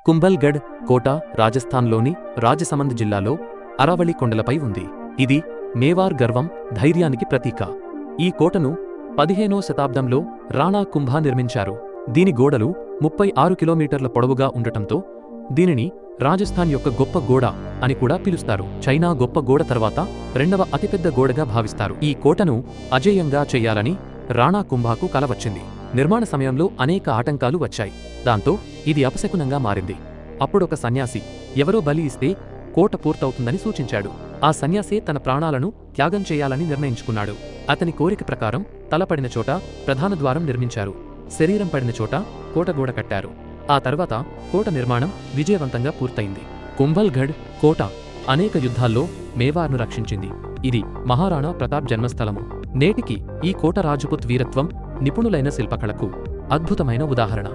కుంభల్గఢ్ కోట రాజస్థాన్లోని రాజసమంద్ జిల్లాలో అరావళి కొండలపై ఉంది. ఇది మేవార్ గర్వం, ధైర్యానికి ప్రతీక. ఈ కోటను 15వ శతాబ్దంలో రాణా కుంభా నిర్మించారు. దీని గోడలు 36 కిలోమీటర్ల పొడవుగా ఉండటంతో దీనిని రాజస్థాన్ యొక్క గొప్ప గోడ అని కూడా పిలుస్తారు. చైనా గొప్ప గోడ తర్వాత రెండవ అతిపెద్ద గోడగా భావిస్తారు. ఈ కోటను అజేయంగా చెయ్యాలని రాణా కుంభాకు కల వచ్చింది. నిర్మాణ సమయంలో అనేక ఆటంకాలు వచ్చాయి. దాంతో ఇది అపశకునంగా మారింది. అప్పుడొక సన్యాసి ఎవరో బలి ఇస్తే కోట పూర్తవుతుందని సూచించాడు. ఆ సన్యాసే తన ప్రాణాలను త్యాగం చేయాలని నిర్ణయించుకున్నాడు. అతని కోరిక ప్రకారం తలపడిన చోట ప్రధాన ద్వారం నిర్మించారు. శరీరం పడిన చోట కోటగోడ కట్టారు. ఆ తర్వాత కోట నిర్మాణం విజయవంతంగా పూర్తయింది. కుంభల్గఢ్ కోట అనేక యుద్ధాల్లో మేవార్ను రక్షించింది. ఇది మహారాణా ప్రతాప్ జన్మస్థలము. నేటికి ఈ కోట రాజపుత్ వీరత్వం, నిపుణులైన శిల్పకళకు అద్భుతమైన ఉదాహరణ.